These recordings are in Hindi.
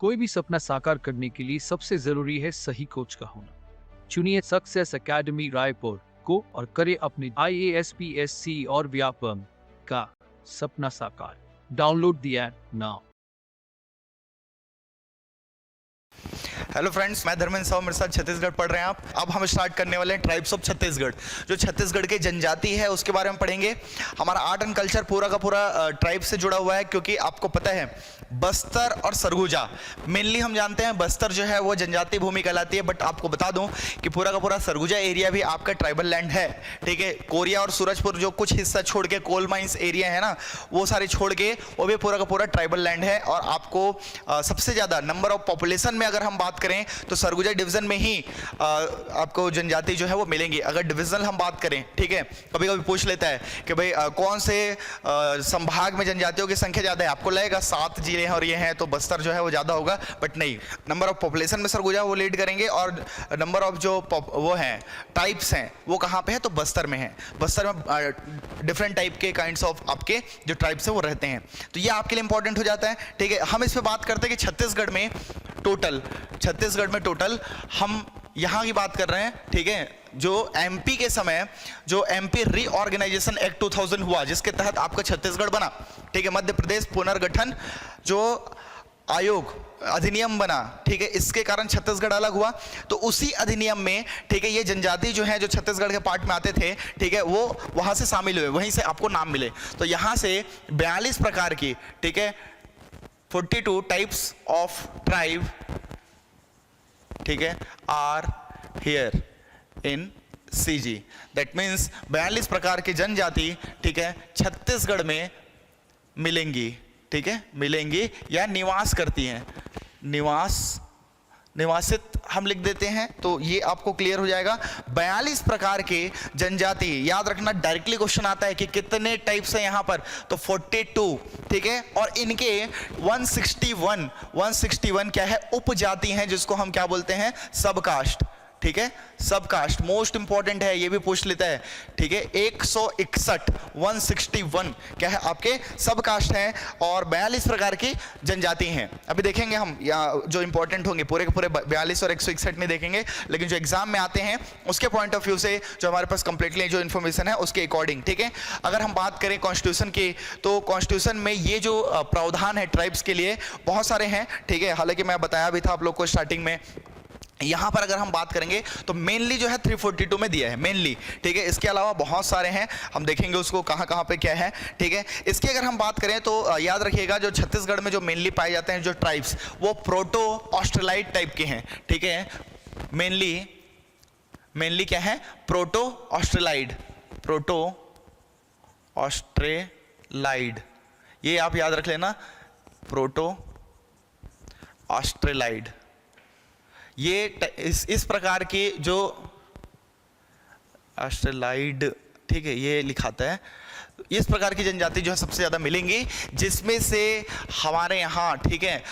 कोई भी सपना साकार करने के लिए सबसे जरूरी है सही कोच का होना। चुनिए सक्सेस एकेडमी रायपुर को और करें अपने IAS PSC और व्यापम का सपना साकार। Download the app now. Hello friends, मैं धर्मेंद्र साहू, मेरे साथ छत्तीसगढ़ पढ़ रहे हैं आप। अब हम स्टार्ट करने वाले हैं ट्राइब्स ऑफ छत्तीसगढ़। जो छत्तीसगढ़ के जनजाति है उसके बारे में पढ़ेंगे। हमारा आर्ट एंड कल्चर पूरा का पूरा ट्राइब से जुड़ा हुआ है, क्योंकि आपको पता है बस्तर और सरगुजा मेनली हम जानते हैं। बस्तर जो है वो जनजाति भूमि कहलाती है, बट आपको बता दूं कि पूरा का पूरा सरगुजा एरिया भी आपका ट्राइबल लैंड है। ठीक है, कोरिया और सूरजपुर जो कुछ हिस्सा छोड़ के कोल माइंस एरिया है ना, वो सारे छोड़ के वो भी पूरा का पूरा ट्राइबल लैंड है। और आपको सबसे ज़्यादा नंबर ऑफ पॉपुलेशन में अगर हम बात करें तो सरगुजा डिवीजन में ही आपको जनजाति जो है वो मिलेंगी। अगर डिविजनल हम बात करें, ठीक है, कभी कभी पूछ लेता है कि भाई कौन से संभाग में जनजातियों की संख्या ज़्यादा है। आपको लगेगा 7 जिले हैं और ये हैं तो बस्तर जो है वो ज़्यादा होगा, बट नहीं। नंबर ऑफ पॉपुलेशन में सरगुजा वो लीड करेंगे, और नंबर ऑफ जो वो हैं टाइप्स हैं वो कहाँ पे है तो बस्तर में है। बस्तर में डिफरेंट टाइप के काइंड्स ऑफ आपके जो ट्राइब्स हैं वो रहते हैं, तो ये आपके लिए इंपॉर्टेंट हो जाता है। ठीक है, हम इस पर बात करते हैं कि छत्तीसगढ़ में टोटल हम यहाँ की बात कर रहे हैं। ठीक है, जो एमपी के समय जो एमपी रीऑर्गेनाइजेशन एक्ट 2000 हुआ, जिसके तहत आपका छत्तीसगढ़ बना। ठीक है, मध्य प्रदेश पुनर्गठन जो आयोग अधिनियम बना, ठीक है, इसके कारण छत्तीसगढ़ अलग हुआ। तो उसी अधिनियम में, ठीक है, ये जनजाति जो है जो छत्तीसगढ़ के पार्ट में आते थे, ठीक है, वो वहां से शामिल हुए, वहीं से आपको नाम मिले। तो यहां से 42 प्रकार की, ठीक है, 42 टाइप्स ऑफ ट्राइब, ठीक है, are here in CG। That means 42 प्रकार की जनजाति, ठीक है, छत्तीसगढ़ में मिलेंगी। ठीक है, मिलेंगी या निवास करती हैं। निवासित हम लिख देते हैं तो ये आपको क्लियर हो जाएगा। 42 प्रकार के जनजाति, याद रखना डायरेक्टली क्वेश्चन आता है कि कितने टाइप्स हैं यहाँ पर, तो 42। ठीक है, और इनके 161 क्या है, उपजाति हैं, जिसको हम क्या बोलते हैं, सबकास्ट। ठीक है, सबकास्ट मोस्ट इंपॉर्टेंट है, ये भी पूछ लेता है। ठीक है, 161 क्या है, आपके सबकास्ट हैं, और 42 प्रकार की जनजाति हैं। अभी देखेंगे हम जो इंपॉर्टेंट होंगे, पूरे के पूरे 42 और 161 में देखेंगे, लेकिन जो एग्जाम में आते हैं उसके पॉइंट ऑफ व्यू से, जो हमारे पास कंप्लीटली जो इन्फॉर्मेशन है उसके अकॉर्डिंग। ठीक है, अगर हम बात करें कॉन्स्टिट्यूशन की, तो कॉन्स्टिट्यूशन में ये जो प्रावधान है ट्राइब्स के लिए बहुत सारे हैं। ठीक है, हालांकि मैं बताया भी था आप लोग को स्टार्टिंग में। यहां पर अगर हम बात करेंगे तो मेनली जो है 342 में दिया है मेनली। ठीक है, इसके अलावा बहुत सारे हैं, हम देखेंगे उसको कहां कहां पे क्या है। ठीक है, इसकी अगर हम बात करें तो याद रखिएगा जो छत्तीसगढ़ में जो मेनली पाए जाते हैं जो ट्राइब्स, वो प्रोटो ऑस्ट्रेलाइड टाइप के हैं। ठीक है, मेनली क्या है, प्रोटो ऑस्ट्रेलाइड, ये आप याद रख लेना, प्रोटो ऑस्ट्रेलाइड। ये इस प्रकार की जो ऑस्ट्रेलाइड, ठीक है, ये लिखाता है। इस प्रकार की जनजाति जो है सबसे ज्यादा मिलेंगी, जिसमें से हमारे यहाँ, ठीक है,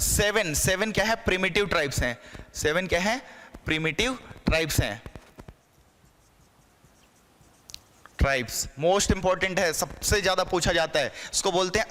7 क्या है, प्रिमिटिव ट्राइब्स हैं। 7 क्या है, प्रिमिटिव ट्राइब्स हैं। ट्राइब्स मोस्ट इंपॉर्टेंट है, सबसे ज्यादा पूछा जाता है। इसको बोलते हैं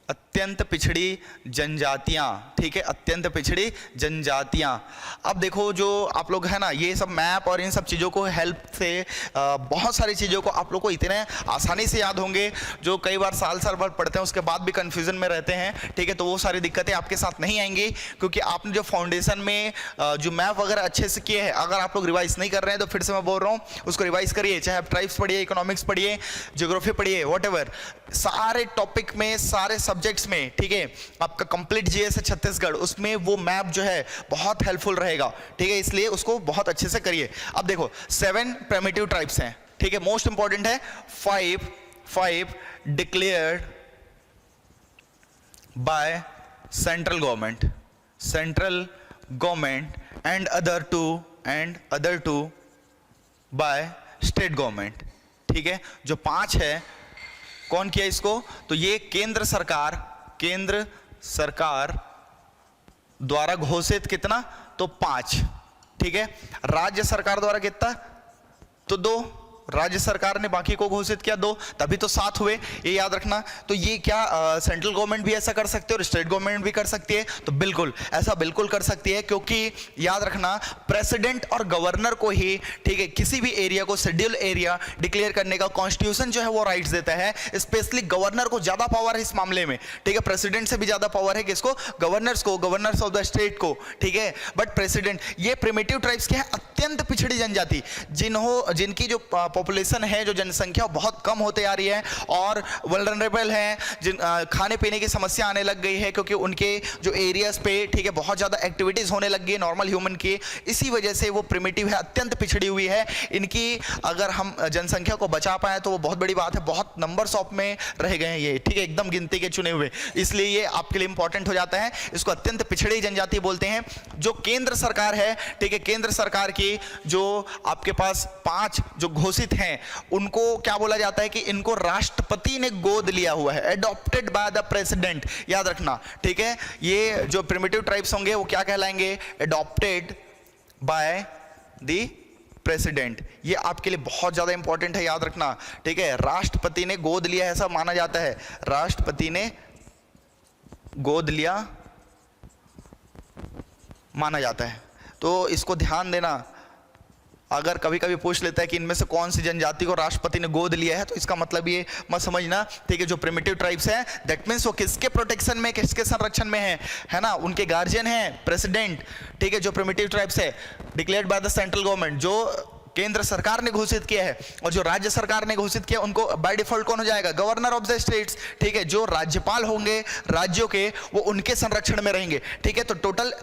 अत्यंत पिछड़ी जनजातियां। ठीक है, अत्यंत पिछड़ी जनजातियां। अब देखो जो आप लोग है ना, ये सब मैप और इन सब चीज़ों को हेल्प से बहुत सारी चीज़ों को आप लोग को इतने आसानी से याद होंगे, जो कई बार साल भर पढ़ते हैं उसके बाद भी कन्फ्यूजन में रहते हैं। ठीक है, तो वो सारी दिक्कतें आपके साथ नहीं आएंगी, क्योंकि आपने जो फाउंडेशन में जो मैप वगैरह अच्छे से किए हैं, अगर आप लोग रिवाइज नहीं कर रहे हैं तो फिर से मैं बोल रहा हूँ उसको रिवाइज करिए। चाहे आप ट्राइब्स पढ़िए, इकोनॉमिक्स पढ़िए, ज्योग्राफी पढ़िए, व्हाटएवर, सारे टॉपिक में, सारे सब्जेक्ट्स में। ठीक है, आपका कंप्लीट जीएस है छत्तीसगढ़, उसमें वो मैप जो है बहुत हेल्पफुल रहेगा। ठीक है, इसलिए उसको बहुत अच्छे से करिए। अब देखो 7 प्रिमिटिव ट्राइब्स हैं। ठीक है, मोस्ट इंपॉर्टेंट है 5 declared by central government and other two by state government. ठीक है, जो 5 है, कौन किया इसको, तो ये केंद्र सरकार द्वारा घोषित कितना, तो 5। ठीक है, राज्य सरकार द्वारा कितना, तो 2। राज्य सरकार ने बाकी को घोषित किया 2, तभी तो 7 हुए, ये याद रखना। तो ये क्या सेंट्रल गवर्नमेंट भी ऐसा कर सकती है और स्टेट गवर्नमेंट भी कर सकती है? तो बिल्कुल ऐसा बिल्कुल कर सकती है, क्योंकि याद रखना प्रेसिडेंट और गवर्नर को ही, ठीक है, किसी भी एरिया को शेड्यूल एरिया डिक्लेयर करने का कॉन्स्टिट्यूशन जो है वो राइट्स देता है। स्पेशली गवर्नर को ज्यादा पावर है इस मामले में, ठीक है, प्रेसिडेंट से भी ज्यादा पावर है किसको? गवर्नर्स को, गवर्नर्स ऑफ द स्टेट को, ठीक है। बट प्रेसिडेंट, ये प्रिमिटिव ट्राइब्स क्या है? अत्यंत पिछड़ी जनजाति, जिनकी जो पॉपुलेशन है, जो जनसंख्या बहुत कम होते आ रही है और वल्नरेबल है, जिन खाने पीने की समस्या आने लग गई है, क्योंकि उनके जो एरियाज पे, ठीक है, बहुत ज़्यादा एक्टिविटीज़ होने लग गई है नॉर्मल ह्यूमन की, इसी वजह से वो प्रिमिटिव है, अत्यंत पिछड़ी हुई है। इनकी अगर हम जनसंख्या को बचा पाए तो वो बहुत बड़ी बात है। बहुत नंबर्स ऑफ में रह गए हैं ये, ठीक है, एकदम गिनती के चुने हुए, इसलिए ये आपके लिए इंपॉर्टेंट हो जाता है। इसको अत्यंत पिछड़ी जनजाति बोलते हैं। जो केंद्र सरकार है, ठीक है, केंद्र सरकार की जो आपके पास 5 जो घोषित हैं, उनको क्या बोला जाता है कि इनको राष्ट्रपति ने गोद लिया हुआ है, एडॉप्टेड बाय द प्रेसिडेंट, याद रखना, ठीक है। ये जो प्रिमिटिव ट्राइब्स होंगे वो क्या कहलाएंगे? Adopted by the president. ये आपके लिए बहुत ज्यादा इंपॉर्टेंट है, याद रखना, ठीक है। राष्ट्रपति ने गोद लिया है ऐसा माना जाता है, राष्ट्रपति ने गोद लिया माना जाता है, तो इसको ध्यान देना। अगर कभी कभी पूछ लेता है कि इनमें से कौन सी जनजाति को राष्ट्रपति ने गोद लिया है, तो इसका मतलब ये मत समझना, ठीक है, जो प्रिमिटिव ट्राइब्स हैं, दैट मीन्स वो किसके प्रोटेक्शन में, किसके संरक्षण में है ना? उनके गार्जियन है प्रेसिडेंट, ठीक है। जो प्रिमिटिव ट्राइब्स है declared by the central government, जो केंद्र सरकार ने घोषित किया है, और जो राज्य सरकार ने घोषित किया उनको बाय डिफॉल्ट कौन हो जाएगा? गवर्नर ऑफ द स्टेट्स, ठीक है। जो राज्यपाल होंगे राज्यों के, वो उनके संरक्षण में रहेंगे, ठीक है। तो टोटल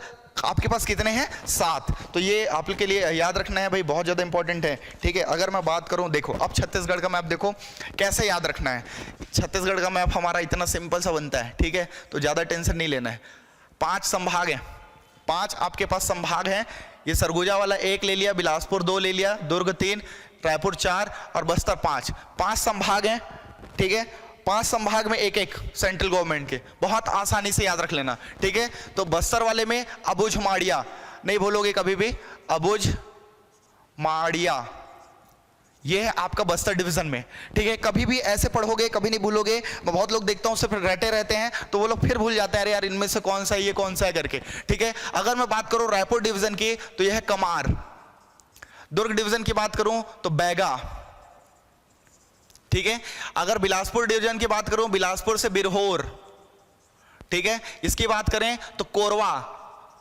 आपके पास कितने हैं? 7। तो ये आपके लिए याद रखना है भाई, बहुत ज़्यादा इंपॉर्टेंट है, ठीक है। अगर मैं बात करूं, देखो अब छत्तीसगढ़ का मैप देखो कैसे याद रखना है। छत्तीसगढ़ का मैप हमारा इतना सिंपल सा बनता है, ठीक है, तो ज़्यादा टेंशन नहीं लेना है। 5 संभाग हैं, 5 आपके पास संभाग हैं। ये सरगुजा वाला 1 ले लिया, बिलासपुर 2 ले लिया, दुर्ग 3, रायपुर 4 और बस्तर 5। 5 संभाग हैं, ठीक है। 5 संभाग में एक एक सेंट्रल गवर्नमेंट के, बहुत आसानी से याद रख लेना, ठीक है। तो बस्तर वाले में अबुझ माड़िया, नहीं भूलोगे कभी भी, अबुझ माड़िया, ये है आपका बस्तर डिवीजन में, ठीक है। कभी भी ऐसे पढ़ोगे कभी नहीं भूलोगे। मैं बहुत लोग देखता हूँ सिर्फ रटे रहते हैं, तो वो लोग फिर भूल जाते हैं, अरे यार इनमें से कौन सा है, ये कौन सा है करके, ठीक है। अगर मैं बात करूँ रायपुर डिवीजन की, तो यह है कमार। दुर्ग डिवीजन की बात करूं तो बैगा, ठीक है। अगर बिलासपुर डिवीजन की बात करूं, बिलासपुर से बिरहोर, ठीक है। इसकी बात करें तो कोरवा,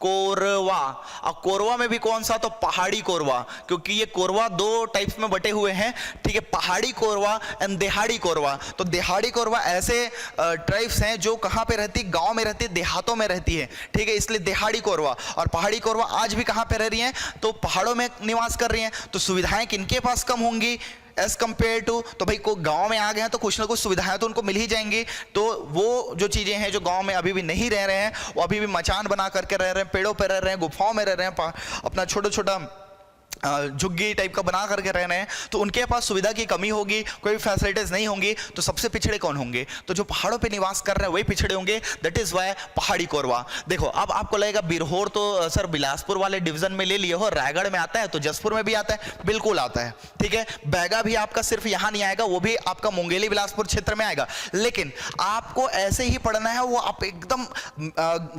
कोरवा। और कोरवा में भी कौन सा? तो पहाड़ी कोरवा, क्योंकि ये कोरवा 2 टाइप्स में बटे हुए हैं, ठीक है, पहाड़ी कोरवा एंड देहाड़ी कोरवा। तो देहाड़ी कोरवा ऐसे ट्राइब्स हैं जो कहां पे रहती? गांव में रहती, देहातों में रहती है, ठीक है, इसलिए देहाड़ी कोरवा। और पहाड़ी कोरवा आज भी कहां पे रह रही हैं? तो पहाड़ों में निवास कर रही हैं। तो सुविधाएं किनके पास कम होंगी एज कंपेयर टू? तो भाई को गांव में आ गए हैं तो कुछ ना कुछ सुविधाएं तो उनको मिल ही जाएंगी। तो वो जो चीजें हैं जो गांव में अभी भी नहीं रह रहे हैं, वो अभी भी मचान बना करके रह रहे हैं, पेड़ों पे रह रहे हैं, गुफाओं में रह रहे हैं, अपना छोटा छोटा झुग्गी टाइप का बना करके रह रहे हैं, तो उनके पास सुविधा की कमी होगी, कोई फैसिलिटीज नहीं होंगी। तो सबसे पिछड़े कौन होंगे? तो जो पहाड़ों पे निवास कर रहे हैं वही पिछड़े होंगे, दैट इज वाई पहाड़ी कोरवा। देखो अब आपको लगेगा बिरहोर तो सर बिलासपुर वाले डिवीजन में ले लिए हो, रायगढ़ में आता है, तो जसपुर में भी आता है, बिल्कुल आता है, ठीक है। बैगा भी आपका सिर्फ यहाँ नहीं आएगा, वो भी आपका मुंगेली बिलासपुर क्षेत्र में आएगा। लेकिन आपको ऐसे ही पढ़ना है, वो आप एकदम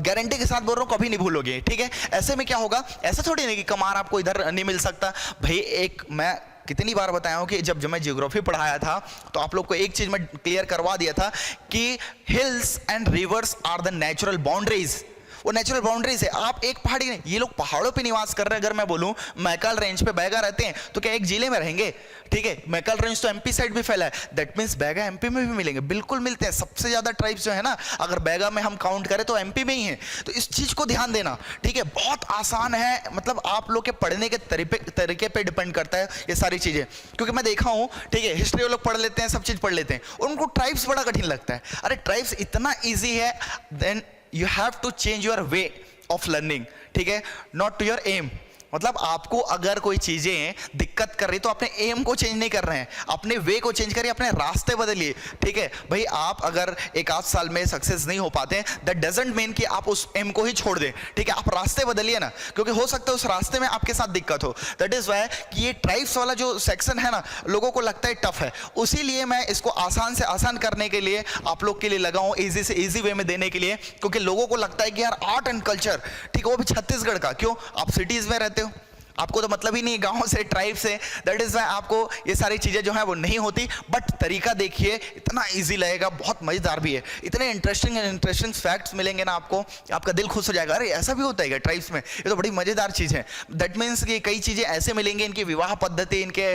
गारंटी के साथ बोल रहा हूँ, कभी नहीं भूलोगे, ठीक है। ऐसे में क्या होगा, ऐसा थोड़ी नहीं कि कमार आपको इधर नहीं मिल सकता भाई। एक मैं कितनी बार बताया हूं कि जब मैं ज्योग्राफी पढ़ाया था तो आप लोग को एक चीज मैं क्लियर करवा दिया था कि hills and rivers are the natural boundaries. वो नेचुरल बाउंड्रीज है। आप एक पहाड़ी नहीं, ये लोग पहाड़ों पे निवास कर रहे हैं। अगर मैं बोलूं मैकल रेंज पे बैगा रहते हैं तो क्या एक जिले में रहेंगे? ठीक है, मैकल रेंज तो एमपी साइड भी फैला है, दैट मींस बैगा एमपी में भी मिलेंगे, बिल्कुल मिलते हैं। सबसे ज्यादा ट्राइब्स जो है ना, अगर बैगा में हम काउंट करें तो एमपी में ही है। तो इस चीज को ध्यान देना, ठीक है। बहुत आसान है, मतलब आप लोग के पढ़ने के तरीके पे डिपेंड करता है ये सारी चीजें। क्योंकि मैं देखा हूं, ठीक है, हिस्ट्री वो लोग पढ़ लेते हैं, सब चीज पढ़ लेते हैं, उनको ट्राइब्स बड़ा कठिन लगता है। अरे ट्राइब्स इतना ईजी है, then you have to change your way of learning, ठीक है, नॉट टू योर एम। मतलब आपको अगर कोई चीजें दिक्कत कर रही तो अपने एम को चेंज नहीं कर रहे हैं, अपने वे को चेंज करिए, अपने रास्ते बदलिए। ठीक है भाई, आप अगर एक आध साल में सक्सेस नहीं हो पाते दैट डजंट मीन कि आप उस एम को ही छोड़ दें। ठीक है, आप रास्ते बदलिए ना, क्योंकि हो सकता है उस रास्ते में आपके साथ दिक्कत हो। दैट इज वाई कि ये ट्राइब्स वाला जो सेक्शन है ना, लोगों को लगता है टफ है, उसीलिए मैं इसको आसान से आसान करने के लिए आप लोग के लिए लगा हूं, इजी से इजी वे में देने के लिए। क्योंकि लोगों को लगता है कि यार आर्ट एंड कल्चर, ठीक है, वो भी छत्तीसगढ़ का, क्यों? आप सिटीज में रहते हो, आपको तो मतलब ही नहीं गांव से, ट्राइब से, दैट इज वाई आपको ये सारी चीजें जो है वो नहीं होती। बट तरीका देखिए, इतना इजी लगेगा, बहुत मजेदार भी है, इतने इंटरेस्टिंग फैक्ट्स मिलेंगे ना आपको, आपका दिल खुश हो जाएगा। अरे ऐसा भी होता है क्या ट्राइब्स में? ये तो बड़ी मजेदार चीज है। दैट मीन्स कि कई चीजें ऐसे मिलेंगी, इनकी विवाह पद्धति, इनके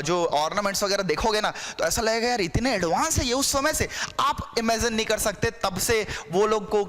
जो ऑर्नामेंट्स वगैरह देखोगे ना तो ऐसा लगेगा यार इतने एडवांस है ये, उस समय से आप इमेजिन नहीं कर सकते। तब से वो लोग को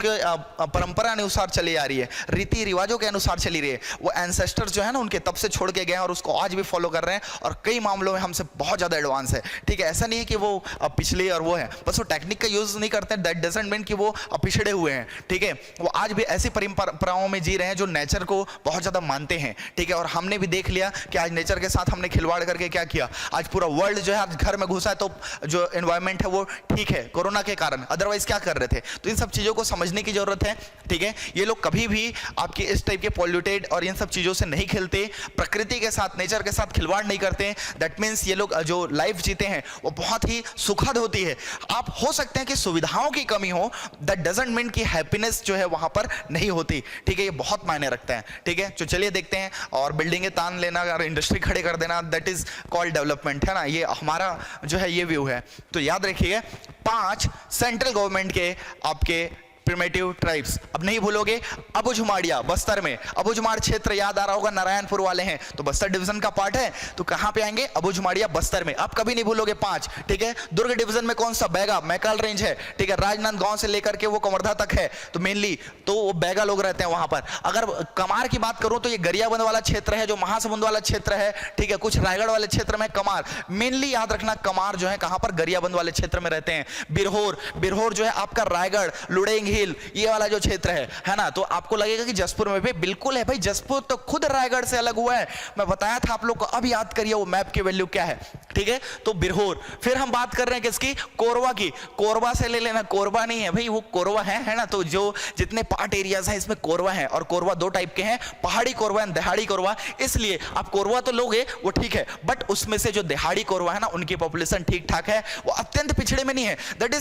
परंपरा अनुसार चली आ रही है, रीति रिवाजों के अनुसार चली रही है। वो एंसेस्टर्स जो है ना उनके तब से छोड़ के गए हैं और उसको आज भी फॉलो कर रहे हैं, और कई मामलों में हमसे बहुत ज्यादा एडवांस है। ठीक है, ऐसा नहीं है कि वो पिछले और वो है, बस वो टेक्निक का यूज नहीं करते, दैट डजंट मीन कि वो पिछड़े हुए हैं। ठीक है, वो आज भी ऐसी परंपराओं में जी रहे हैं जो नेचर को बहुत ज्यादा मानते हैं। ठीक है, और हमने भी देख लिया कि आज नेचर के साथ हमने खिलवाड़ करके क्या किया, आज पूरा वर्ल्ड जो है आज घर में घुसा है, तो जो एनवायरमेंट है वो ठीक है कोरोना के कारण, अदरवाइज क्या कर रहे थे। तो इन सब चीजों को समझने की जरूरत है। ठीक है, ये लोग कभी भी आपके इस टाइप के पॉल्यूटेड और इन सब चीजों से नहीं खेलते, प्रकृति के साथ, नेचर के साथ खिलवाड़ नहीं करते। दैट मीन्स ये लोग जो लाइफ जीते हैं वो बहुत ही सुखद होती है। आप हो सकते हैं कि सुविधाओं की कमी हो, दैट डजंट मीन कि हैप्पीनेस जो है वहां पर नहीं होती। ठीक है, ये बहुत मायने रखता है। ठीक है, तो चलिए देखते हैं। और बिल्डिंगें तान लेना और इंडस्ट्री खड़े कर देना, दैट इज कॉल्ड डेवलपमेंट, है ना। ये हमारा जो है ये व्यू है। तो याद रखिए 5 सेंट्रल गवर्नमेंट के आपके प्रिमेटिव ट्राइब्स। अब नहीं भूलोगे, अबुझमाड़िया बस्तर में, अबुझमाड़ क्षेत्र याद आ रहा होगा, नारायणपुर वाले हैं तो बस्तर डिवीजन का पार्ट है, तो कहां पे आएंगे? अबुझमाड़िया बस्तर में। अब कभी नहीं भूलोगे 5। ठीक है, दुर्ग डिवीजन में कौन सा? बैगा, मैकाल रेंज है। ठीक है, राजनांदगांव से लेकर के वो कवर्धा तक है, तो मेनली तो वो बैगा लोग रहते हैं वहां पर। अगर कमार की बात करूं तो ये गरियाबंद वाला क्षेत्र है, जो महासमुंद वाला क्षेत्र है। ठीक है, कुछ रायगढ़ वाले क्षेत्र में कमार, मेनली याद रखना कमार जो है कहां पर? गरियाबंद वाले क्षेत्र में रहते हैं। बिरहोर, बिरहोर जो है आपका रायगढ़, लुड़ेंग हिल, ये वाला जो क्षेत्र है ना। तो आपको लगेगा कि जसपुर में भी बिल्कुल है भाई, जसपुर तो खुद रायगढ़ से अलग हुआ है, मैं बताया था आप लोग को। अब याद करिए वो मैप की वैल्यू क्या है। ठीक है, तो बिरहोर। फिर हम बात कर रहे हैं किसकी? कोरबा की। कोरबा से ले लेना, कोरबा नहीं है भाई, वो कोरबा है ना। तो जो जितने पार्ट एरियाज हैं इसमें कोरबा है, और कोरबा 2 टाइप के हैं, पहाड़ी कोरबा एंड दहाड़ी कोरबा। इसलिए आप कोरबा तो लोगे वो ठीक है, बट उसमें से जो दहाड़ी कोरबा है ना, उनकी पॉपुलेशन ठीक ठाक है, वो अत्यंत पिछड़े में नहीं है। That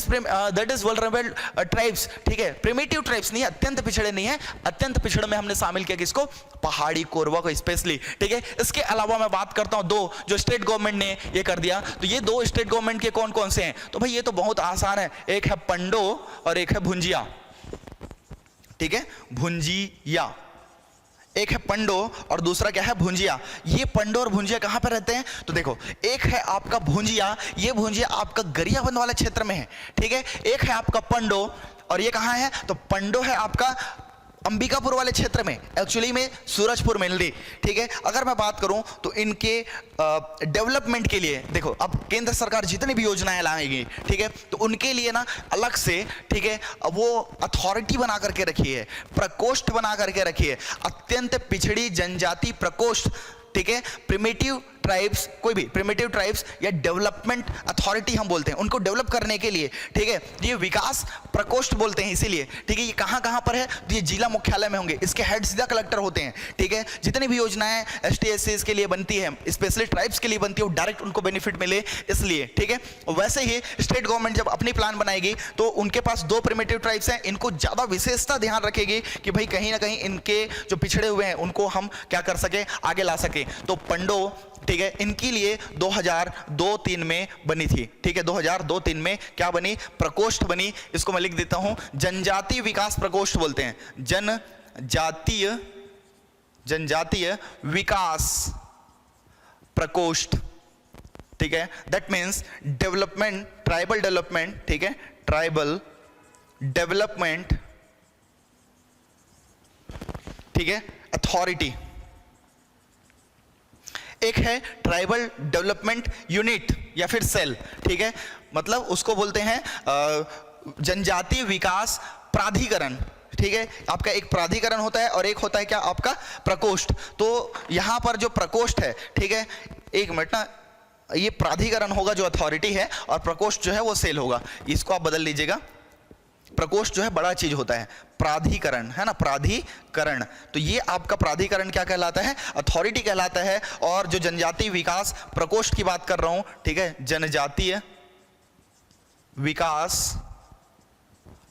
is vulnerable tribes. ठीक है, प्रिमिटिव ट्राइब्स नहीं है, अत्यंत पिछड़े नहीं है। अत्यंत पिछड़े में हमने शामिल किया किसको? पहाड़ी कोरबा को स्पेशली। ठीक है, इसके अलावा मैं बात करता हूं 2 जो स्टेट गवर्नमेंट ने ये कर दिया। तो ये 2 स्टेट गवर्नमेंट के कौन कौन से हैं? तो भाई ये तो बहुत आसान है, एक है पंडो और एक है भुंजिया। ठीक है, भुंजिया, एक है पंडो और दूसरा क्या है? भुंजिया। ये पंडो और भुंजिया कहां पर रहते हैं? तो देखो, एक है आपका भुंजिया, ये भुंजिया आपका गरियाबंद वाले क्षेत्र में है। ठीक है, एक है आपका पंडो, और ये कहां है? तो पंडो है आपका अंबिकापुर वाले क्षेत्र में, एक्चुअली में सूरजपुर मेनली। ठीक है, अगर मैं बात करूं तो इनके डेवलपमेंट के लिए देखो, अब केंद्र सरकार जितनी भी योजनाएं लाएगी, ठीक है, तो उनके लिए ना अलग से, ठीक है, वो अथॉरिटी बना करके रखी है, प्रकोष्ठ बना करके रखी है, अत्यंत पिछड़ी जनजाति प्रकोष्ठ। ठीक है, प्रिमिटिव ट्राइब्स, कोई भी प्रिमिटिव ट्राइब्स या डेवलपमेंट अथॉरिटी हम बोलते हैं उनको, डेवलप करने के लिए। ठीक है, ये विकास प्रकोष्ठ बोलते हैं इसीलिए। ठीक है, ये कहां कहां पर है? तो ये जिला मुख्यालय में होंगे, इसके हेड सीधा कलेक्टर होते हैं। ठीक है, जितनी भी योजनाएं ST SC के लिए बनती है, स्पेशली ट्राइब्स के लिए बनती है, वो डायरेक्ट उनको बेनिफिट मिले इसलिए। ठीक है, वैसे ही स्टेट गवर्नमेंट जब अपनी प्लान बनाएगी तो उनके पास 2 प्रिमिटिव ट्राइब्स हैं, इनको ज्यादा विशेषता ध्यान रखेगी कि भाई कहीं ना कहीं इनके जो पिछड़े हुए हैं उनको हम क्या कर सके, आगे ला सके। तो पंडो, ठीक है, इनके लिए 2002-03 में बनी थी। ठीक है, 2002-03 में क्या बनी? प्रकोष्ठ बनी। इसको मैं लिख देता हूं, जनजातीय विकास प्रकोष्ठ बोलते हैं, जनजातीय विकास प्रकोष्ठ। ठीक है, that means development, tribal development. ठीक है, ट्राइबल डेवलपमेंट, ठीक है, अथॉरिटी। एक है ट्राइबल डेवलपमेंट यूनिट या फिर सेल। ठीक है, मतलब उसको बोलते हैं जनजातीय विकास प्राधिकरण। ठीक है, आपका एक प्राधिकरण होता है और एक होता है क्या आपका प्रकोष्ठ। तो यहां पर जो प्रकोष्ठ है, ठीक है, एक मिनट ना, ये प्राधिकरण होगा जो अथॉरिटी है, और प्रकोष्ठ जो है वो सेल होगा। इसको आप बदल लीजिएगा, प्रकोष्ठ जो है बड़ा चीज होता है, प्राधिकरण है ना, प्राधिकरण। तो ये आपका प्राधिकरण क्या कहलाता है, अथॉरिटी कहलाता है। और जो जनजातीय विकास प्रकोष्ठ की बात कर रहा हूं, ठीक है, जनजातीय विकास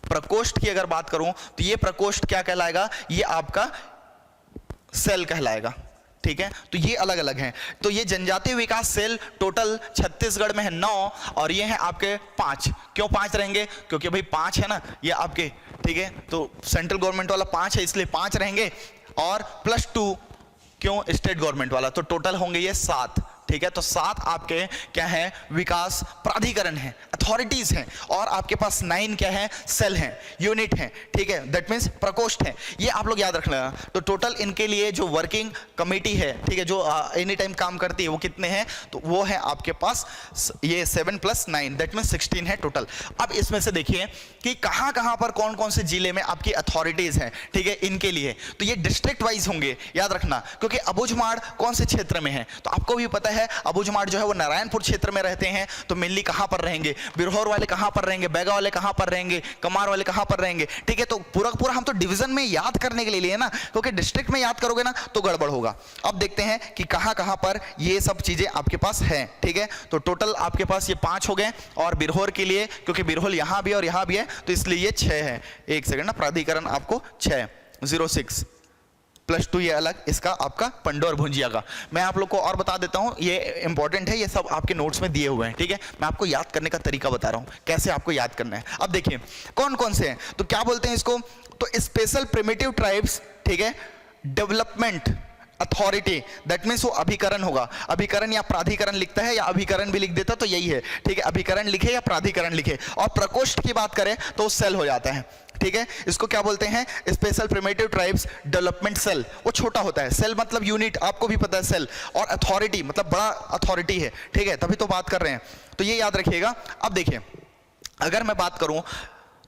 प्रकोष्ठ की अगर बात करूं तो ये प्रकोष्ठ क्या कहलाएगा, ये आपका सेल कहलाएगा, ठीक है। तो ये अलग अलग हैं। तो ये जनजातीय विकास सेल टोटल छत्तीसगढ़ में है 9, और ये हैं आपके 5। क्यों 5 रहेंगे, क्योंकि भाई 5 है ना ये आपके, ठीक है, तो सेंट्रल गवर्नमेंट वाला 5 है इसलिए 5 रहेंगे, और +2 क्यों स्टेट गवर्नमेंट वाला, तो टोटल होंगे ये 7, ठीक है। तो 7 आपके क्या है, विकास प्राधिकरण है, अथॉरिटीज हैं, और आपके पास 9 क्या है, सेल हैं, यूनिट हैं, ठीक है, दैट मीन्स प्रकोष्ठ हैं। ये आप लोग याद रखना। तो टोटल इनके लिए जो वर्किंग कमेटी है, ठीक है, जो एनी टाइम काम करती है, वो कितने हैं, तो वो है आपके पास ये 7 + 9 दैट मीन्स 16 है टोटल। अब इसमें से देखिए कि कहां कहां पर कौन कौन से जिले में आपकी अथॉरिटीज हैं, ठीक है, इनके लिए। तो ये डिस्ट्रिक्ट वाइज होंगे, याद रखना, क्योंकि अबूझमाड़ कौन से क्षेत्र में है, तो आपको भी पता है अबूझमाड़ जो है वो नारायणपुर क्षेत्र में रहते हैं। तो मेनली कहां पर रहेंगे, बिरहोर वाले कहां पर रहेंगे, बैगा वाले कहां पर रहेंगे, कमार वाले कहां पर रहेंगे, ठीक है। तो पूरा पूरा हम तो डिवीजन में याद करने के लिए लिए ना, क्योंकि डिस्ट्रिक्ट में याद करोगे ना तो गड़बड़ होगा। अब देखते हैं कि कहां कहां पर ये सब चीजें आपके पास हैं, ठीक है। तो टोटल आपके पास ये 5 हो गए, और बिरहोर के लिए, क्योंकि बिरहोर यहां भी और यहां भी है, तो इसलिए ये 6 है। एक सेकंड ना, प्राधिकरण आपको 6 06 +2 ये अलग, इसका आपका पंडो और भुंजिया का। मैं आप लोग को और बता देता हूं, ये इंपॉर्टेंट है, ये सब आपके नोट्स में दिए हुए हैं, ठीक है। मैं आपको याद करने का तरीका बता रहा हूं, कैसे आपको याद करना है। अब देखिए कौन कौन से हैं, तो क्या बोलते हैं इसको, तो स्पेशल प्रिमिटिव ट्राइब्स, ठीक है, डेवलपमेंट अथॉरिटी, दैट मीन्स वो अभिकरण होगा। अभिकरण या प्राधिकरण लिखता है, या अभिकरण भी लिख देता तो यही है, ठीक है, अभिकरण लिखे या प्राधिकरण लिखे। और प्रकोष्ठ की बात करें तो सेल हो जाता है, ठीक है। इसको क्या बोलते हैं, special primitive tribes development cell. वो छोटा होता है, सेल मतलब यूनिट, आपको भी पता है सेल, और अथॉरिटी मतलब बड़ा अथॉरिटी है, ठीक है, तभी तो बात कर रहे हैं, तो ये याद रखिएगा। अब देखिए अगर मैं बात करूं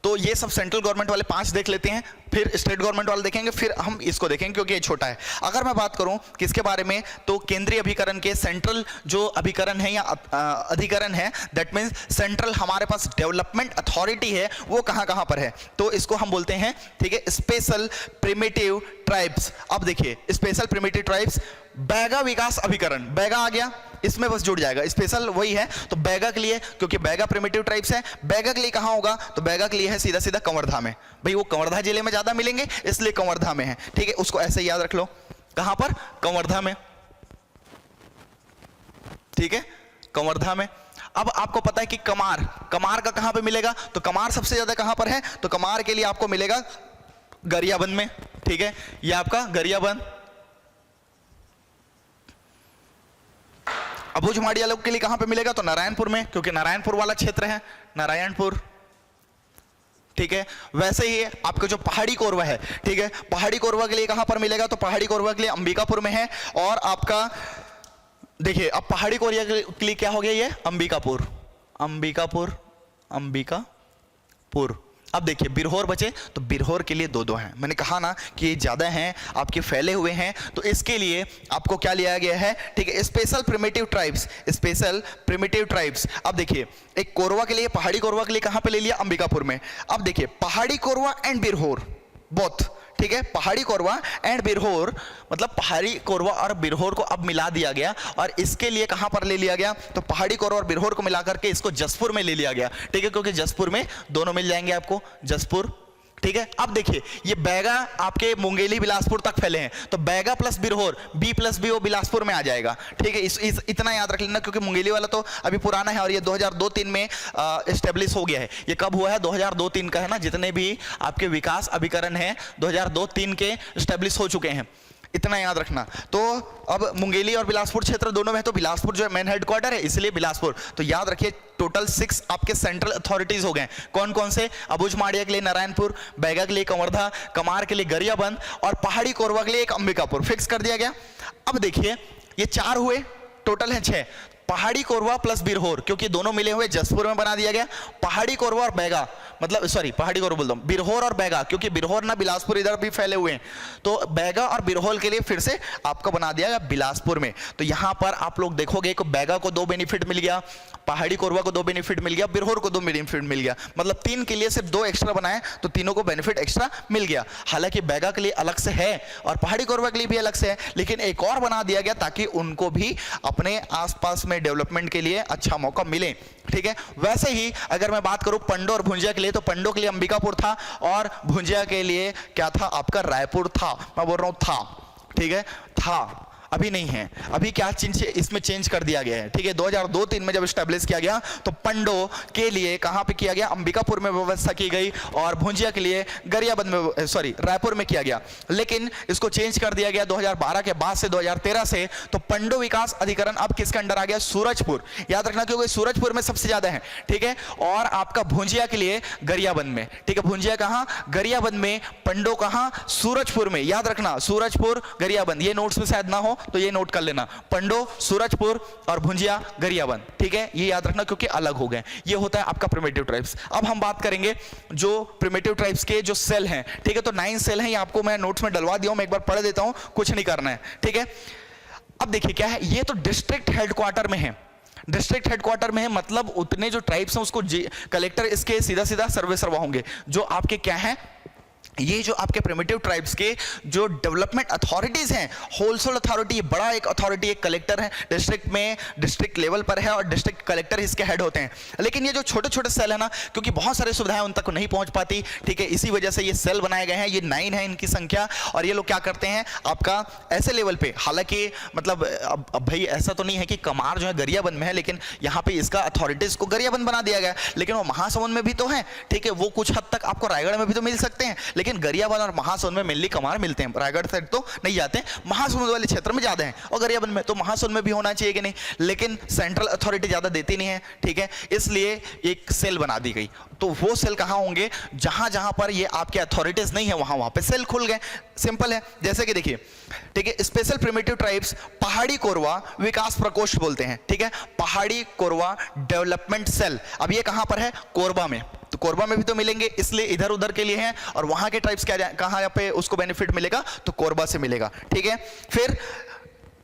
तो ये सब सेंट्रल गवर्नमेंट वाले 5 देख लेते हैं, फिर स्टेट गवर्नमेंट वाले देखेंगे, फिर हम इसको देखेंगे क्योंकि ये छोटा है। अगर मैं बात करूं किसके बारे में, तो केंद्रीय अभिकरण के, सेंट्रल जो अभिकरण है या अधिकरण है, दैट मीन्स सेंट्रल हमारे पास डेवलपमेंट अथॉरिटी है, वो कहां कहां पर है, तो इसको हम बोलते हैं, ठीक है, स्पेशल प्रिमिटिव ट्राइब्स। अब देखिए स्पेशल प्रिमिटिव ट्राइब्स, बैगा विकास अभिकरण, बैगा आ गया, इसमें बस जुड़ जाएगा, स्पेशल वही है। तो बैगा के लिए, क्योंकि बैगा प्रिमिटिव ट्राइब्स है, बैगा के लिए कहां होगा, तो बैगा के लिए है सीधा सीधा कवर्धा में, भाई वो कवर्धा जिले में ज्यादा मिलेंगे इसलिए कवर्धा में है, ठीक है, उसको ऐसे याद रख लो। कहां पर, कवर्धा में, ठीक है, कवर्धा में। अब आपको पता है कि कमार, कमार का कहां पे मिलेगा, तो कमार सबसे ज्यादा कहां पर है, तो कमार के लिए आपको मिलेगा गरियाबंद में, ठीक है, ये आपका गरियाबंद। अबूझमाड़िया लोग के लिए कहां पे मिलेगा, तो नारायणपुर में, क्योंकि नारायणपुर वाला क्षेत्र है, नारायणपुर, ठीक है। वैसे ही आपका जो पहाड़ी कोरवा है, ठीक है, पहाड़ी कोरवा के लिए कहां पर मिलेगा, तो पहाड़ी कोरवा के लिए अंबिकापुर में है। और आपका देखिए अब पहाड़ी कोरवा के लिए क्या हो गया, ये अंबिकापुर, अंबिकापुर, अंबिकापुर। अब देखिए बिरहोर बचे, तो बिरहोर के लिए 2-2 हैं। मैंने कहा ना कि ये ज्यादा हैं, आपके फैले हुए हैं, तो इसके लिए आपको क्या लिया गया है, ठीक है, special primitive tribes, special primitive tribes. अब देखिए एक कोरवा के लिए, पहाड़ी कोरवा के लिए कहां पे ले लिया, अंबिकापुर में। अब देखिए पहाड़ी कोरवा एंड बिरहोर बोथ, ठीक है, पहाड़ी कोरवा एंड बिरहोर, मतलब पहाड़ी कोरवा और बिरहोर को अब मिला दिया गया, और इसके लिए कहां पर ले लिया गया, तो पहाड़ी कोरवा और बिरहोर को मिलाकर के इसको जसपुर में ले लिया गया, ठीक है, क्योंकि जसपुर में दोनों मिल जाएंगे आपको, जसपुर, ठीक है। अब देखिए ये बैगा आपके मुंगेली बिलासपुर तक फैले हैं, तो Baiga plus Birhor, B plus B वो बिलासपुर में आ जाएगा, ठीक है। इतना याद रख लेना, क्योंकि मुंगेली वाला तो अभी पुराना है, और ये 2002-3 में एस्टेब्लिश हो गया है। ये कब हुआ है, 2002-3 का है ना, जितने भी आपके विकास अभिकरण हैं 2002-3 के एस्टेब्लिश हो चुके हैं, इतना याद रखना। तो अब मुंगेली और बिलासपुर क्षेत्र दोनों में है, तो बिलासपुर जो है मेन हेडक्वार्टर है, इसलिए बिलासपुर। तो याद रखिए टोटल 6 आपके सेंट्रल अथॉरिटीज हो गए। कौन कौन से, अबूझमाड़िया के लिए नारायणपुर, बैगा के लिए कवर्धा, कमार के लिए गरियाबंद, और पहाड़ी कोरवा के लिए एक अंबिकापुर, फिक्स कर दिया गया। अब देखिए ये 4 हुए, टोटल है 6। पहाड़ी कोरवा प्लस बिरहोर, क्योंकि दोनों मिले हुए जसपुर में बना दिया गया। पहाड़ी कोरवा और बैगा, मतलब सॉरी पहाड़ी कोरबा बोलता हूँ, बिरहोर और बैगा, क्योंकि बिरहोर ना बिलासपुर इधर भी फैले हुए हैं, तो बैगा और बिरहोर के लिए फिर से आपको बना दिया गया बिलासपुर में। तो यहां पर आप लोग देखोगे कि बैगा को 2 बेनिफिट मिल गया, पहाड़ी कोरबा को 2 बेनिफिट मिल गया, बिरहोर को 2 बेनिफिट मिल गया, मतलब 3 के लिए सिर्फ 2 एक्स्ट्रा बनाए तो तीनों को बेनिफिट एक्स्ट्रा मिल गया। हालांकि बैगा के लिए अलग से है और पहाड़ी कोरबा के लिए भी अलग से है, लेकिन एक और बना दिया गया ताकि उनको भी अपने आसपास में डेवलपमेंट के लिए अच्छा मौका मिले, ठीक है। वैसे ही अगर मैं बात करूं पंडो और भुंजिया के लिए, तो पंडो के लिए अंबिकापुर था और भुंजिया के लिए क्या था आपका रायपुर था, मैं बोल रहा हूं था, ठीक है, था, अभी नहीं है, अभी क्या चेंज इसमें चेंज कर दिया गया है, ठीक है। 2002-3 में जब स्टैब्लिश किया गया तो पंडो के लिए कहां पे किया गया, अंबिकापुर में व्यवस्था की गई और भुंजिया के लिए गरियाबंद में सॉरी रायपुर में किया गया, लेकिन इसको चेंज कर दिया गया 2012 के बाद से 2013 से। तो पंडो विकास अधिकरण अब किसके अंडर आ गया, सूरजपुर, याद रखना क्योंकि सूरजपुर में सबसे ज्यादा है, ठीक है। और आपका भुंजिया के लिए गरियाबंद में, ठीक है, भुंजिया कहां, गरियाबंद में, पंडो कहां, सूरजपुर में, याद रखना सूरजपुर गरियाबंद, ये नोट्स में शायद ना हो तो ये नोट कर लेना, पंडो सूरजपुर और भुंजिया गरियाबंद, ठीक है, ये याद रखना क्योंकि अलग हो गए। ये होता है आपका प्रिमिटिव ट्राइब्स। अब हम बात करेंगे जो प्रिमिटिव ट्राइब्स के जो सेल हैं, ठीक है, तो 9 सेल हैं, ये आपको मैं नोट्स में डलवा दिया हूं, मैं एक बार पढ़ देता हूं, कुछ नहीं करना है, ठीक है। अब देखिए क्या है, ये तो डिस्ट्रिक्ट हेडक्वार्टर में है, डिस्ट्रिक्ट हेडक्वार्टर में है, मतलब उतने जो ट्राइब्स हैं उसको कलेक्टर इसके सीधा सीधा सर्वे करवा होंगे। जो आपके क्या है, ये जो आपके प्रिमिटिव ट्राइब्स के जो डेवलपमेंट अथॉरिटीज हैं, होलसेल अथॉरिटी, बड़ा एक अथॉरिटी, एक कलेक्टर है, डिस्ट्रिक्ट में डिस्ट्रिक्ट लेवल पर है और डिस्ट्रिक्ट कलेक्टर इसके हेड होते हैं। लेकिन ये जो छोटे छोटे सेल है ना, क्योंकि बहुत सारी सुविधाएं उन तक नहीं पहुंच पाती, ठीक है, इसी वजह से ये सेल बनाए गए हैं, ये 9 है इनकी संख्या। और ये लोग क्या करते हैं आपका ऐसे लेवल पे, हालांकि मतलब अब भाई ऐसा तो नहीं है कि कमार जो है गरियाबंद में है, लेकिन यहाँ पे इसका अथॉरिटीज को गरियाबंद बना दिया गया, लेकिन वो महासमुंद में भी तो है, ठीक है, वो कुछ हद तक आपको रायगढ़ में भी तो मिल सकते हैं, लेकिन गरियाबंद और महासमुंद में मेनली कमार मिलते हैं, रायगढ़ साइड तो नहीं जाते, महासमुंद वाले क्षेत्र में ज्यादा है, और गरियाबंद में, तो महासमुंद में भी होना चाहिए कि नहीं, लेकिन सेंट्रल अथॉरिटी ज्यादा देती नहीं है, ठीक है, इसलिए एक सेल बना दी गई। तो वो सेल कहां होंगे, जहां जहां पर ये आपके अथॉरिटीज नहीं है वहां वहां पे सेल खुल गए, सिंपल है। जैसे कि देखिए, ठीक है, स्पेशल प्रिमिटिव ट्राइब्स पहाड़ी कोरवा विकास प्रकोष्ठ बोलते हैं, ठीक है, पहाड़ी कोरवा डेवलपमेंट सेल। अब ये कहां पर है, कोरबा में, तो कोरबा में भी तो मिलेंगे, इसलिए इधर उधर के लिए हैं, और वहां के ट्राइब्स क्या कहां पे उसको बेनिफिट मिलेगा, तो कोरबा से मिलेगा, ठीक है। फिर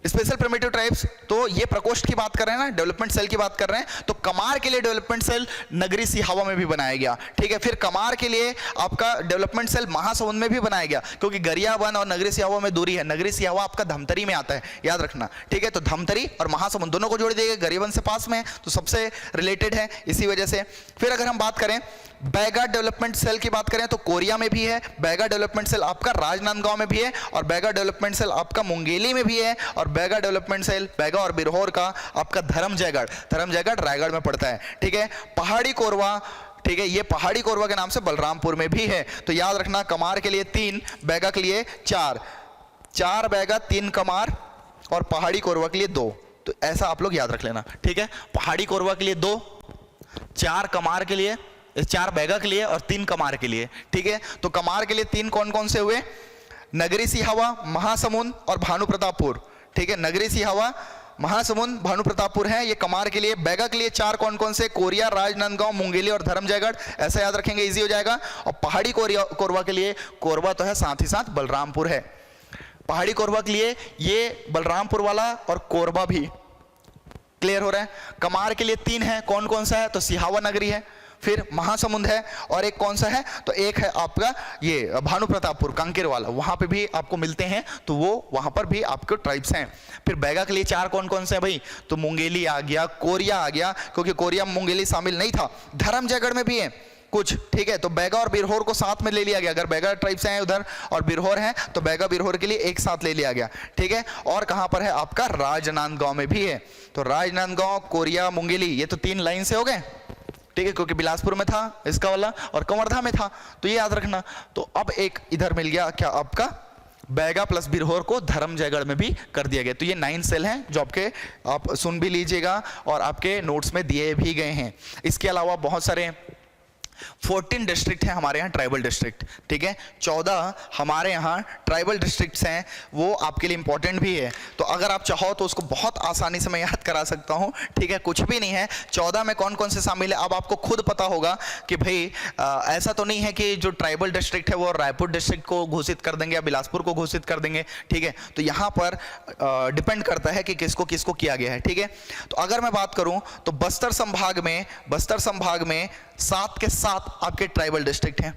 स्पेशल प्रिमिटिव ट्राइब्स, तो ये प्रकोष्ठ की बात कर रहे हैं ना, डेवलपमेंट सेल की बात कर रहे हैं, तो कमार के लिए डेवलपमेंट सेल नगरी सिहावा में भी बनाया गया, ठीक है। फिर कमार के लिए आपका डेवलपमेंट सेल महासमुंद में भी बनाया गया, क्योंकि गरियाबंद और नगरी सिहावा में दूरी है, नगरी सिहावा आपका धमतरी में आता है, याद रखना, ठीक है। तो धमतरी और महासमुंद दोनों को जोड़ दिएगा, गरियाबंद से पास में है तो सबसे रिलेटेड है इसी वजह से। फिर अगर हम बात करें बैगा डेवलपमेंट सेल की बात करें तो कोरिया में भी है, बैगा डेवलपमेंट सेल आपका राजनांदगांव में भी है, और बैगा डेवलपमेंट सेल आपका मुंगेली में भी है, और बैगा डेवलपमेंट सेल बैगा और बिरहोर का आपका धर्मजयगढ़ रायगढ़ में पड़ता है, ठीक है। पहाड़ी कोरवा, ठीक है, ये पहाड़ी कोरवा के नाम से बलरामपुर में भी है। तो याद रखना, कमार के लिए 3, बैगा के लिए 4 बैगा 3 कमार और पहाड़ी कोरवा के लिए 2, तो ऐसा आप लोग याद रख लेना, ठीक है। पहाड़ी कोरवा के लिए 2, 4 कमार के लिए, 4 बैगा के लिए और 3 कमार के लिए, ठीक है। तो कमार के लिए 3 कौन कौन से हुए, नगरी सिहावा, महासमुंद और भानु प्रतापपुर, ठीक है, नगरी सिहावा, महासमुंद, भानु प्रतापपुर है ये कमार के लिए। बैगा के लिए 4 कौन कौन से, कोरिया, राजनांदगांव, मुंगेली और धर्मजयगढ़, ऐसा याद रखेंगे, इजी हो जाएगा। और पहाड़ी कोरवा के लिए, कोरबा तो है साथ ही साथ बलरामपुर है, पहाड़ी कोरबा के लिए ये बलरामपुर वाला और कोरबा भी क्लियर हो रहा है। कमार के लिए 3 है, कौन कौन सा है, तो सिहावा नगरी है, फिर महासमुंद है, और एक कौन सा है, तो एक है आपका ये भानु प्रतापपुर कांकेर वाला, वहां पे भी आपको मिलते हैं, तो वो वहां पर भी आपके ट्राइब्स हैं। फिर बैगा के लिए 4 कौन कौन से हैं भाई, तो मुंगेली आ गया, कोरिया आ गया, क्योंकि कोरिया मुंगेली शामिल नहीं था, धर्मजयगढ़ में भी है कुछ, ठीक है। तो बैगा और बिरहोर को साथ में ले लिया गया, अगर बैगा ट्राइब्स हैं उधर और बिरहोर हैं तो बैगा बिरहोर के लिए एक साथ ले लिया गया, ठीक है। और कहां पर है आपका, राजनांदगांव में भी है, तो राजनांदगांव, कोरिया, मुंगेली, ये तो 3 लाइन से हो गए, ठीक है, क्योंकि बिलासपुर में था इसका वाला और कवर्धा में था, तो ये याद रखना। तो अब एक इधर मिल गया क्या आपका, बैगा प्लस बिरहोर को धर्मजयगढ़ में भी कर दिया गया। तो ये 9 सेल हैं जो आपके, आप सुन भी लीजिएगा और आपके नोट्स में दिए भी गए हैं। इसके अलावा बहुत सारे 14 डिस्ट्रिक्ट है हमारे यहाँ ट्राइबल डिस्ट्रिक्ट, ठीक है। 14 हमारे यहाँ ट्राइबल डिस्ट्रिक्ट्स हैं, वो आपके लिए इंपॉर्टेंट भी है। तो अगर आप चाहो तो उसको बहुत आसानी से मैं याद करा सकता हूँ, ठीक है। कुछ भी नहीं है, 14 में कौन कौन से शामिल है अब आपको खुद पता होगा कि भाई ऐसा तो नहीं है कि जो ट्राइबल डिस्ट्रिक्ट है वो रायपुर डिस्ट्रिक्ट को घोषित कर देंगे या बिलासपुर को घोषित कर देंगे, ठीक है। तो यहाँ पर डिपेंड करता है कि किसको किसको किया गया है, ठीक है। तो अगर मैं बात करूँ तो बस्तर संभाग में 7 के 7 आपके ट्राइबल डिस्ट्रिक्ट हैं,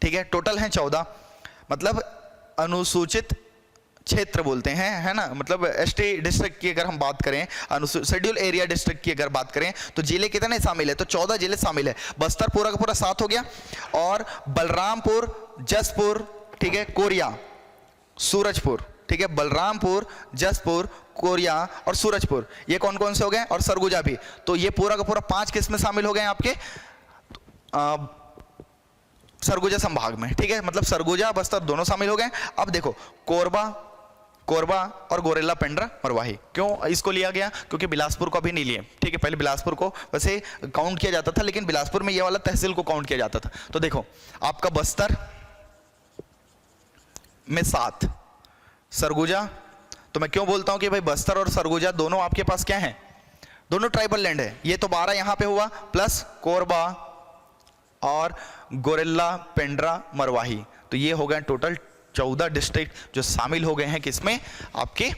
ठीक है। टोटल हैं 14, मतलब अनुसूचित क्षेत्र बोलते हैं, है ना, मतलब एसटी डिस्ट्रिक्ट की अगर हम बात करें, शेड्यूल एरिया डिस्ट्रिक्ट की अगर बात करें तो जिले कितने शामिल है, तो 14 जिले शामिल है। बस्तर पूरा का पूरा 7 हो गया, और बलरामपुर, जसपुर, ठीक है, कोरिया, सूरजपुर, ठीक है, बलरामपुर, जसपुर, कोरिया और सूरजपुर, ये कौन कौन से हो गए, और सरगुजा भी। तो ये पूरा का पूरा 5 किस में शामिल हो गए आपके सरगुजा संभाग में, ठीक है। मतलब सरगुजा बस्तर दोनों शामिल हो गए। अब देखो कोरबा और गोरेला पेंड्रा मरवाही, क्यों इसको लिया गया, क्योंकि बिलासपुर को अभी नहीं लिए, ठीक है। पहले बिलासपुर को वैसे काउंट किया जाता था, लेकिन बिलासपुर में ये वाला तहसील को काउंट किया जाता था। तो देखो आपका बस्तर में 7, सरगुजा, तो मैं क्यों बोलता हूं कि भाई बस्तर और सरगुजा दोनों आपके पास क्या है, दोनों ट्राइबल लैंड है। ये तो 12 यहां पे हुआ, प्लस कोरबा और गोरेला पेंड्रा मरवाही, तो ये हो गए टोटल 14 डिस्ट्रिक्ट जो शामिल हो गए हैं किसमें, आपके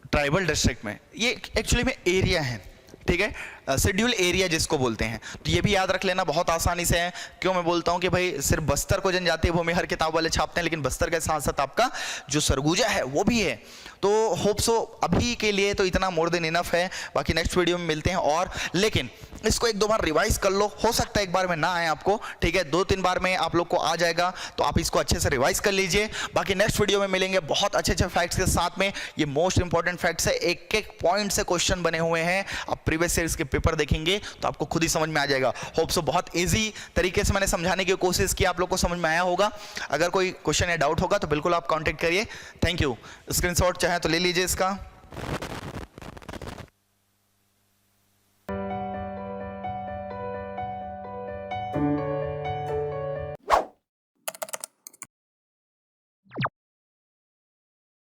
ट्राइबल डिस्ट्रिक्ट में। ये एक्चुअली में एरिया है, ठीक है, शेड्यूल एरिया जिसको बोलते हैं। तो ये भी याद रख लेना बहुत आसानी से है। क्यों मैं बोलता हूं कि भाई सिर्फ बस्तर को जनजातीय भूमि हर किताब वाले छापते हैं, लेकिन बस्तर के साथ साथ आपका जो सरगुजा है वो भी है। तो होप सो अभी के लिए तो इतना मोर देन इनफ है, बाकी नेक्स्ट वीडियो में मिलते हैं। और लेकिन इसको 1-2 बार रिवाइज कर लो, हो सकता है एक बार में ना आए आपको, ठीक है, 2-3 बार में आप लोग को आ जाएगा, तो आप इसको अच्छे से रिवाइज कर लीजिए। बाकी नेक्स्ट वीडियो में मिलेंगे बहुत अच्छे अच्छे फैक्ट्स के साथ में। ये मोस्ट इंपॉर्टेंट फैक्ट्स है, एक एक पॉइंट से क्वेश्चन बने हुए हैं। आप प्रीवियस ईयर्स के पेपर देखेंगे तो आपको खुद ही समझ में आ जाएगा। होप सो बहुत ईजी तरीके से मैंने समझाने की कोशिश की, आप लोग को समझ में आया होगा। अगर कोई क्वेश्चन या डाउट होगा तो बिल्कुल आप कॉन्टेक्ट करिए। Thank you. स्क्रीनशॉट चाहे तो ले लीजिए इसका।